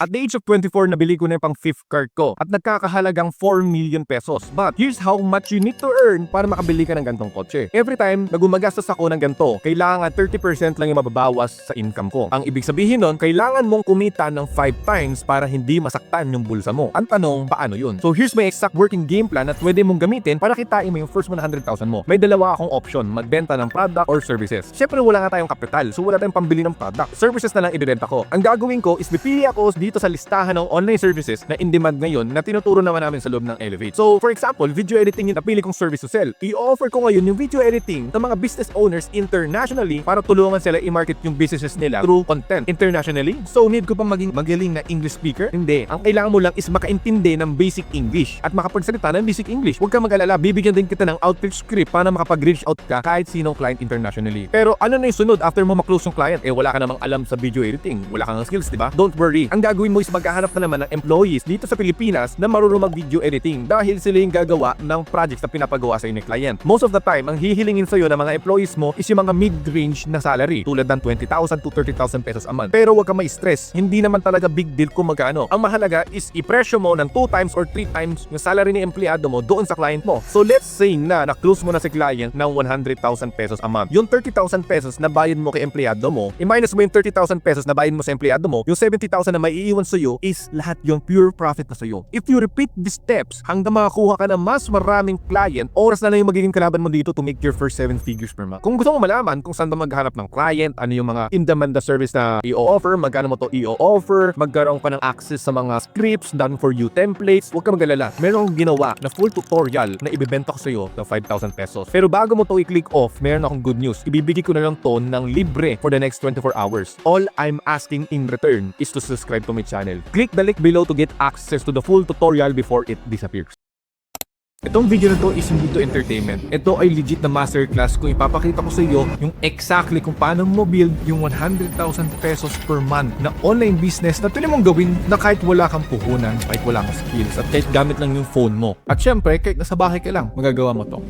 At the age of 24, nabili ko na yung pang 5th car ko at nagkakahalagang 4 million pesos. But here's how much you need to earn para makabili ka ng gantong kotse. Every time na gumagastos ako ng ganto, kailangan 30% lang yung mababawas sa income ko. Ang ibig sabihin nun, kailangan mong kumita ng 5 times para hindi masaktan yung bulsa mo. Ang tanong, paano yun? So here's my exact working game plan na pwede mong gamitin para kitain mo yung first 100,000 mo. May dalawa akong option, magbenta ng product or services. Syempre wala nga tayong kapital, so wala tayong pambili ng product. Services na lang ibebenta ko. Ang gagawin ko is pipili ako dito sa listahan ng online services na in demand ngayon na tinuturo naman namin sa loob ng Elevate. So for example, video editing yung napili kong service to sell. I-offer ko ngayon yung video editing ng mga business owners internationally para tulungan sila i-market yung businesses nila through content internationally. So need ko pa maging magaling na English speaker? Hindi. Ang kailangan mo lang is makaintindi ng basic English at makapagsalita ng basic English. Huwag kang mag-alala, bibigyan din kita ng outreach script para makapag-reach out ka kahit sinong client internationally. Pero ano na yung sunod after mo maklose yung client? Wala ka namang alam sa video editing. Wala kang skills, di ba? Don't worry. Ang gagawin mo is maghahanap na naman ng employees dito sa Pilipinas na marunong mag-video editing dahil sila yung gagawa ng projects na pinapagawa sa inyo client. Most of the time, ang hihilingin sa'yo ng mga employees mo is yung mga mid-range na salary tulad ng 20,000 to 30,000 pesos a month. Pero huwag kang ma-stress. Hindi naman talaga big deal kung magkano. Ang mahalaga is i-presyo mo ng 2 times or 3 times yung salary ni empleyado mo doon sa client mo. So let's say na na-close mo na si client ng 100,000 pesos a month. Yung 30,000 pesos na bayad mo kay empleyado mo, i-minus mo yung 30,000 pesos na bayad mo sa empleyado mo, yung 70,000 na maiiwan sa'yo is lahat yung pure profit na sa'yo. If you repeat these steps hanggang makakuha ka ng mas maraming client, oras na lang yung magiging kalaban mo dito to make your first 7 figures per month. Kung gusto mo malaman kung saan ba maghanap ng client, ano yung mga in-demand na service na i-offer, magkano mo to i-offer, magkaroon ka ng access sa mga scripts, done for you templates, huwag ka mag-alala. Meron akong ginawa na full tutorial na ibebenta ko sa'yo ng 5,000 pesos. Pero bago mo to i-click off, meron akong good news. Ibibigay ko na lang to ng libre for the next 24 hours. All I'm asking in return is to subscribe to my channel. Click the link below to get access to the full tutorial before it disappears. Itong video na to is hindi to entertainment. Ito ay legit na masterclass kung ipapakita ko sa iyo yung exactly kung paano mo build yung 100,000 pesos per month na online business na pwede mong gawin na kahit wala kang puhunan, kahit wala kang skills, at kahit gamit lang yung phone mo. At syempre, kahit nasa bahay ka lang, magagawa mo to.